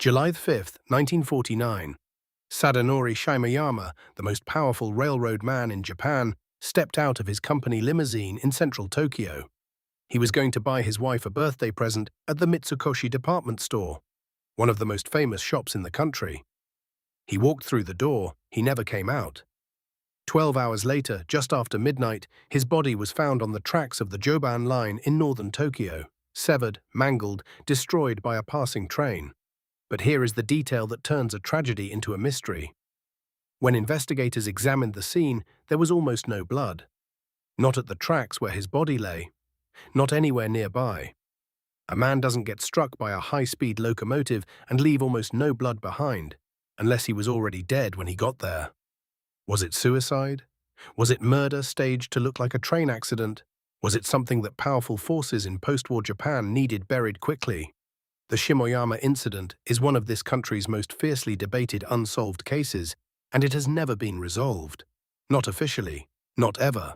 July 5, 1949. Sadanori Shimoyama, the most powerful railroad man in Japan, stepped out of his company limousine in central Tokyo. He was going to buy his wife a birthday present at the Mitsukoshi department store, one of the most famous shops in the country. He walked through the door, he never came out. 12 hours later, just after midnight, his body was found on the tracks of the Joban Line in northern Tokyo, severed, mangled, destroyed by a passing train. But here is the detail that turns a tragedy into a mystery. When investigators examined the scene, there was almost no blood. Not at the tracks where his body lay. Not anywhere nearby. A man doesn't get struck by a high-speed locomotive and leave almost no blood behind, unless he was already dead when he got there. Was it suicide? Was it murder staged to look like a train accident? Was it something that powerful forces in post-war Japan needed buried quickly? The Shimoyama Incident is one of this country's most fiercely debated unsolved cases, and it has never been resolved. Not officially, not ever.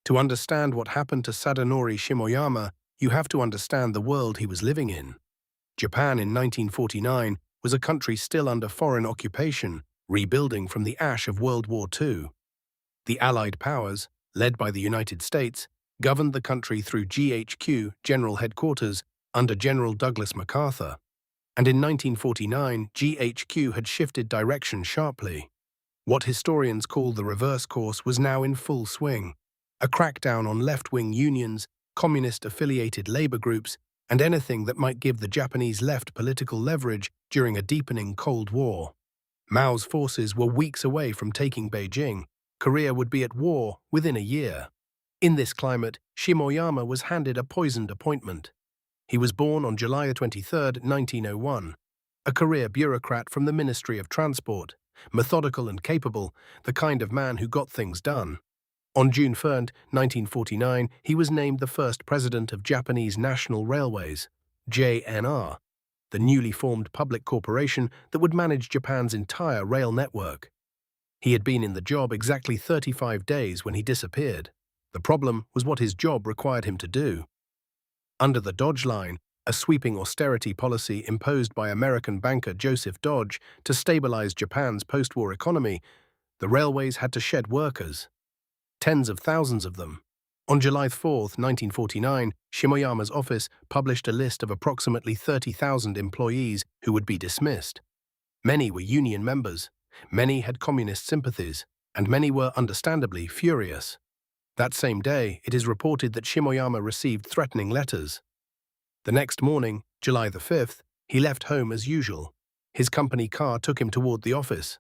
To understand what happened to Sadanori Shimoyama, you have to understand the world he was living in. Japan in 1949 was a country still under foreign occupation, rebuilding from the ash of World War II. The Allied powers, led by the United States, governed the country through GHQ, General Headquarters, under General Douglas MacArthur. And in 1949, GHQ had shifted direction sharply. What historians call the reverse course was now in full swing. A crackdown on left-wing unions, communist-affiliated labor groups, and anything that might give the Japanese left political leverage during a deepening Cold War. Mao's forces were weeks away from taking Beijing. Korea would be at war within a year. In this climate, Shimoyama was handed a poisoned appointment. He was born on July 23, 1901. A career bureaucrat from the Ministry of Transport, methodical and capable, the kind of man who got things done. On June 1, 1949, he was named the first president of Japanese National Railways, JNR, the newly formed public corporation that would manage Japan's entire rail network. He had been in the job exactly 35 days when he disappeared. The problem was what his job required him to do. Under the Dodge Line, a sweeping austerity policy imposed by American banker Joseph Dodge to stabilize Japan's post-war economy, the railways had to shed workers. Tens of thousands of them. On July 4, 1949, Shimoyama's office published a list of approximately 30,000 employees who would be dismissed. Many were union members, many had communist sympathies, and many were understandably furious. That same day, it is reported that Shimoyama received threatening letters. The next morning, July 5th, he left home as usual. His company car took him toward the office.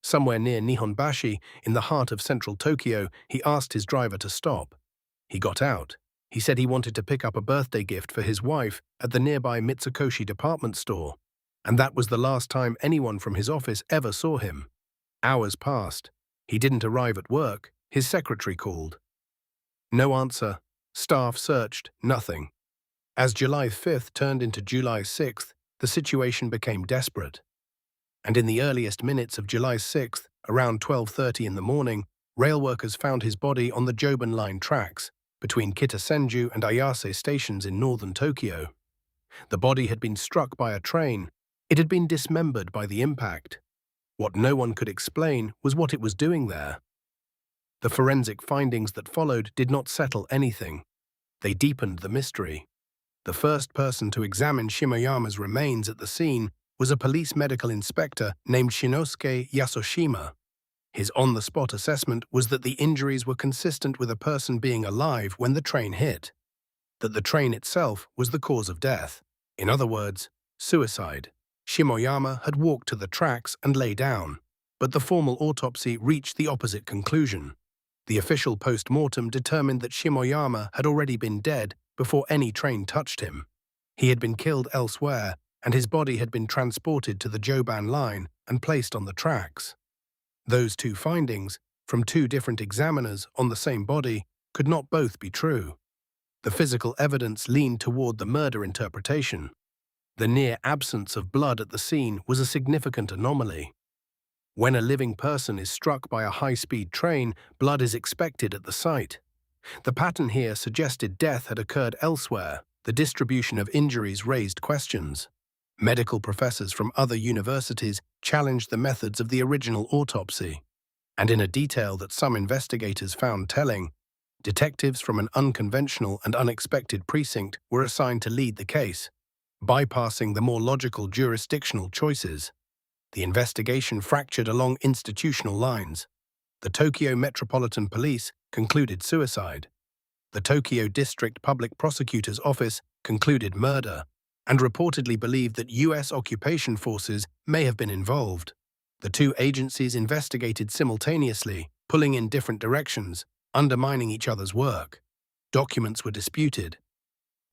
Somewhere near Nihonbashi, in the heart of central Tokyo, he asked his driver to stop. He got out. He said he wanted to pick up a birthday gift for his wife at the nearby Mitsukoshi department store. And that was the last time anyone from his office ever saw him. Hours passed. He didn't arrive at work. His secretary called. No answer. Staff searched. Nothing. As July 5th turned into July 6th, the situation became desperate. And in the earliest minutes of July 6th, around 12:30 in the morning, rail workers found his body on the Joban Line tracks, between Kitasenju and Ayase stations in northern Tokyo. The body had been struck by a train. It had been dismembered by the impact. What no one could explain was what it was doing there. The forensic findings that followed did not settle anything. They deepened the mystery. The first person to examine Shimoyama's remains at the scene was a police medical inspector named Shinosuke Yasushima. His on-the-spot assessment was that the injuries were consistent with a person being alive when the train hit, that the train itself was the cause of death. In other words, suicide. Shimoyama had walked to the tracks and lay down, but the formal autopsy reached the opposite conclusion. The official post-mortem determined that Shimoyama had already been dead before any train touched him. He had been killed elsewhere, and his body had been transported to the Joban Line and placed on the tracks. Those two findings, from two different examiners on the same body, could not both be true. The physical evidence leaned toward the murder interpretation. The near absence of blood at the scene was a significant anomaly. When a living person is struck by a high-speed train, blood is expected at the site. The pattern here suggested death had occurred elsewhere. The distribution of injuries raised questions. Medical professors from other universities challenged the methods of the original autopsy, and in a detail that some investigators found telling, detectives from an unconventional and unexpected precinct were assigned to lead the case, bypassing the more logical jurisdictional choices. The investigation fractured along institutional lines. The Tokyo Metropolitan Police concluded suicide. The Tokyo District Public Prosecutor's Office concluded murder, and reportedly believed that U.S. occupation forces may have been involved. The two agencies investigated simultaneously, pulling in different directions, undermining each other's work. Documents were disputed.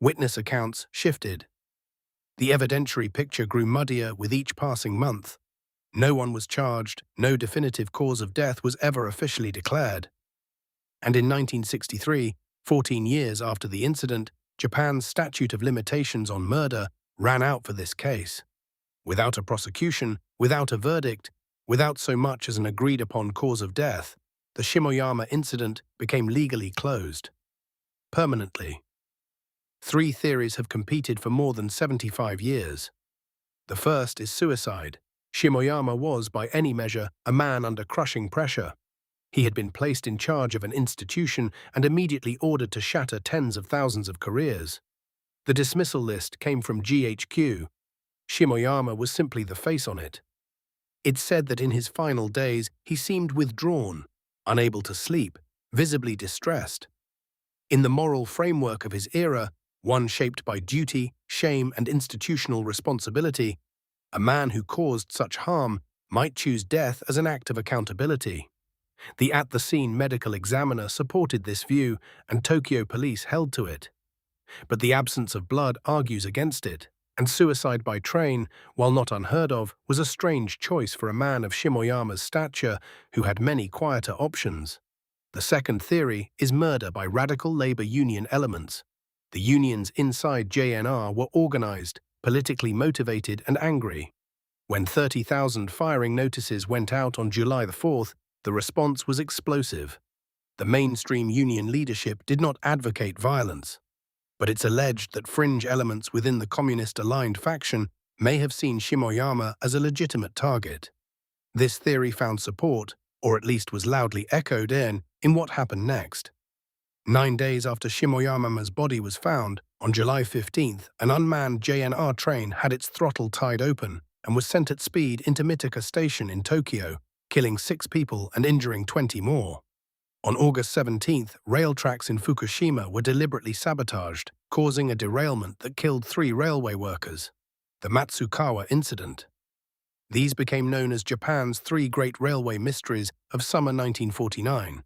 Witness accounts shifted. The evidentiary picture grew muddier with each passing month. No one was charged, no definitive cause of death was ever officially declared. And in 1963, 14 years after the incident, Japan's statute of limitations on murder ran out for this case. Without a prosecution, without a verdict, without so much as an agreed-upon cause of death, the Shimoyama incident became legally closed. Permanently. 3 theories have competed for more than 75 years. The first is suicide. Shimoyama was, by any measure, a man under crushing pressure. He had been placed in charge of an institution and immediately ordered to shatter tens of thousands of careers. The dismissal list came from GHQ. Shimoyama was simply the face on it. It said that in his final days he seemed withdrawn, unable to sleep, visibly distressed. In the moral framework of his era, one shaped by duty, shame, and institutional responsibility, a man who caused such harm might choose death as an act of accountability. The at-the-scene medical examiner supported this view, and Tokyo police held to it. But the absence of blood argues against it, and suicide by train, while not unheard of, was a strange choice for a man of Shimoyama's stature who had many quieter options. The second theory is murder by radical labor union elements. The unions inside JNR were organized, politically motivated, and angry. When 30,000 firing notices went out on July the 4th, the response was explosive. The mainstream union leadership did not advocate violence, but it's alleged that fringe elements within the communist-aligned faction may have seen Shimoyama as a legitimate target. This theory found support, or at least was loudly echoed in what happened next. 9 days after Shimoyama's body was found, on July 15th, an unmanned JNR train had its throttle tied open and was sent at speed into Mitsukoshi Station in Tokyo, killing 6 people and injuring 20 more. On August 17th, rail tracks in Fukushima were deliberately sabotaged, causing a derailment that killed 3 railway workers. The Mitsukoshi Incident. These became known as Japan's 3 great railway mysteries of summer 1949.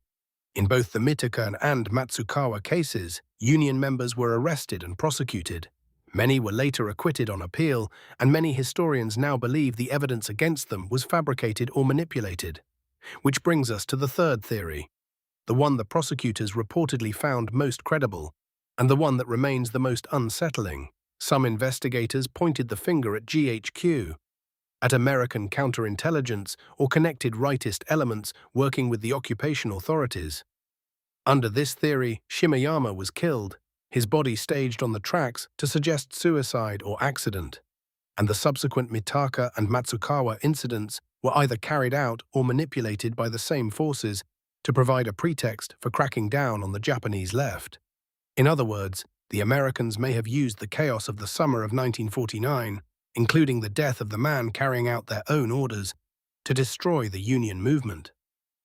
In both the Mitsukoshi and Mitsukoshi cases, union members were arrested and prosecuted. Many were later acquitted on appeal, and many historians now believe the evidence against them was fabricated or manipulated. Which brings us to the third theory, the one the prosecutors reportedly found most credible, and the one that remains the most unsettling. Some investigators pointed the finger at GHQ, at American counterintelligence or connected rightist elements working with the occupation authorities. Under this theory, Shimoyama was killed, his body staged on the tracks to suggest suicide or accident, and the subsequent Mitaka and Mitsukoshi incidents were either carried out or manipulated by the same forces to provide a pretext for cracking down on the Japanese left. In other words, the Americans may have used the chaos of the summer of 1949, including the death of the man carrying out their own orders, to destroy the union movement.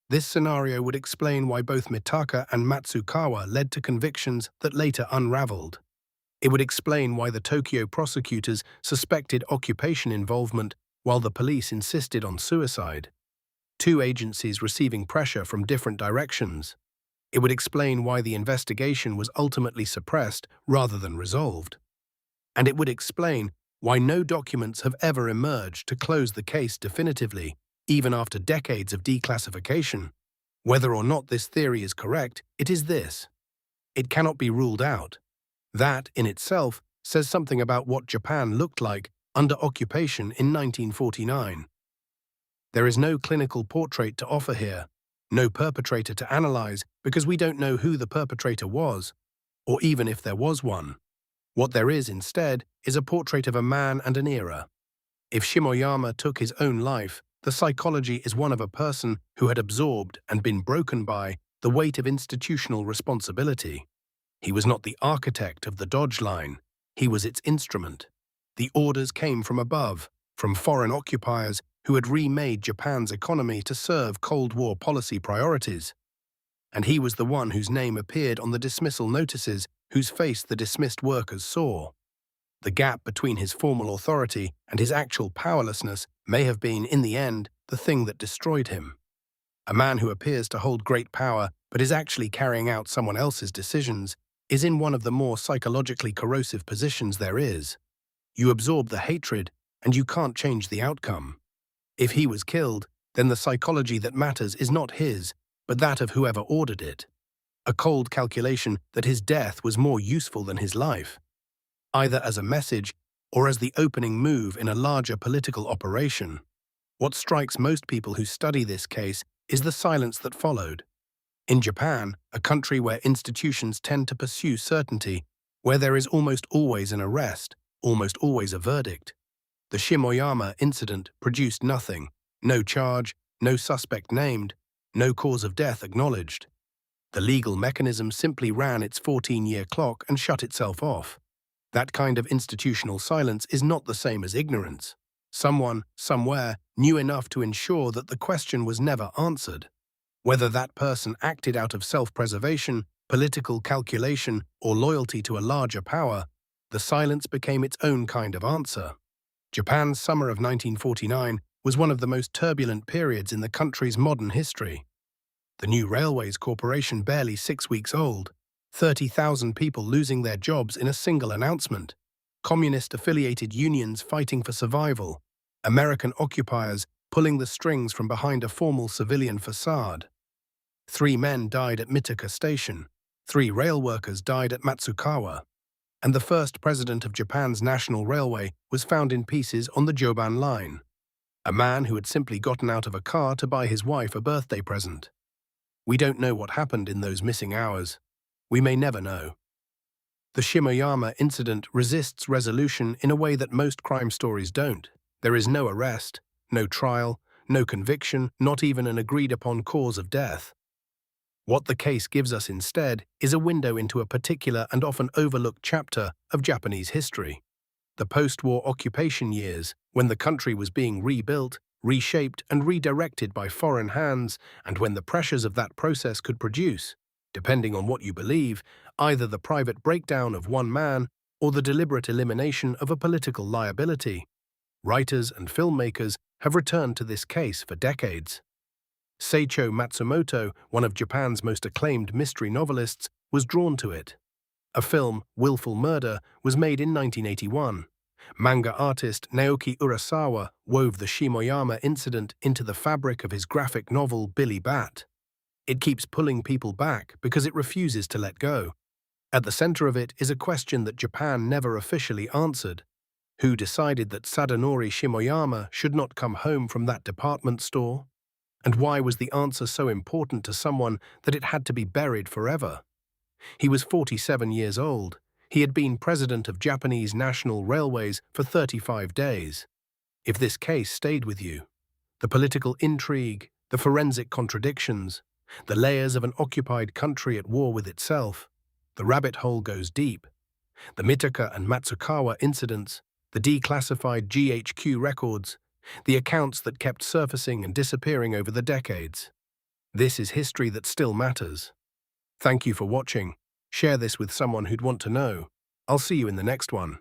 This scenario would explain why both Mitaka and Mitsukoshi led to convictions that later unraveled. It would explain why the Tokyo prosecutors suspected occupation involvement while the police insisted on suicide. 2 agencies receiving pressure from different directions. It would explain why the investigation was ultimately suppressed rather than resolved. And it would explain why no documents have ever emerged to close the case definitively, even after decades of declassification. Whether or not this theory is correct, it is this. It cannot be ruled out. That, in itself, says something about what Japan looked like under occupation in 1949. There is no clinical portrait to offer here, no perpetrator to analyze because we don't know who the perpetrator was, or even if there was one. What there is instead is a portrait of a man and an era. If Shimoyama took his own life, the psychology is one of a person who had absorbed and been broken by the weight of institutional responsibility. He was not the architect of the Dodge Line, he was its instrument. The orders came from above, from foreign occupiers who had remade Japan's economy to serve Cold War policy priorities. And he was the one whose name appeared on the dismissal notices, whose face the dismissed workers saw. The gap between his formal authority and his actual powerlessness may have been, in the end, the thing that destroyed him. A man who appears to hold great power but is actually carrying out someone else's decisions is in one of the more psychologically corrosive positions there is. You absorb the hatred, and you can't change the outcome. If he was killed, then the psychology that matters is not his, but that of whoever ordered it. A cold calculation that his death was more useful than his life, either as a message or as the opening move in a larger political operation. What strikes most people who study this case is the silence that followed. In Japan, a country where institutions tend to pursue certainty, where there is almost always an arrest, almost always a verdict, the Shimoyama incident produced nothing, no charge, no suspect named, no cause of death acknowledged. The legal mechanism simply ran its 14-year clock and shut itself off. That kind of institutional silence is not the same as ignorance. Someone, somewhere, knew enough to ensure that the question was never answered. Whether that person acted out of self-preservation, political calculation, or loyalty to a larger power, the silence became its own kind of answer. Japan's summer of 1949 was one of the most turbulent periods in the country's modern history. The new Railways Corporation barely 6 weeks old, 30,000 people losing their jobs in a single announcement, communist-affiliated unions fighting for survival, American occupiers pulling the strings from behind a formal civilian facade. 3 men died at Mitsukoshi Station, 3 rail workers died at Matsukawa, and the first president of Japan's national railway was found in pieces on the Joban Line, a man who had simply gotten out of a car to buy his wife a birthday present. We don't know what happened in those missing hours. We may never know. The Shimoyama incident resists resolution in a way that most crime stories don't. There is no arrest, no trial, no conviction, not even an agreed-upon cause of death. What the case gives us instead is a window into a particular and often overlooked chapter of Japanese history. The post-war occupation years, when the country was being rebuilt, reshaped and redirected by foreign hands, and when the pressures of that process could produce, depending on what you believe, either the private breakdown of one man or the deliberate elimination of a political liability. Writers and filmmakers have returned to this case for decades. Seicho Matsumoto, one of Japan's most acclaimed mystery novelists, was drawn to it. A film, Willful Murder, was made in 1981. Manga artist Naoki Urasawa wove the Shimoyama incident into the fabric of his graphic novel Billy Bat. It keeps pulling people back because it refuses to let go. At the center of it is a question that Japan never officially answered. Who decided that Sadanori Shimoyama should not come home from that department store? And why was the answer so important to someone that it had to be buried forever? He was 47 years old. He had been president of Japanese National Railways for 35 days. If this case stayed with you, the political intrigue, the forensic contradictions, the layers of an occupied country at war with itself, the rabbit hole goes deep. The Mitaka and Matsukawa incidents, the declassified GHQ records, the accounts that kept surfacing and disappearing over the decades. This is history that still matters. Thank you for watching. Share this with someone who'd want to know. I'll see you in the next one.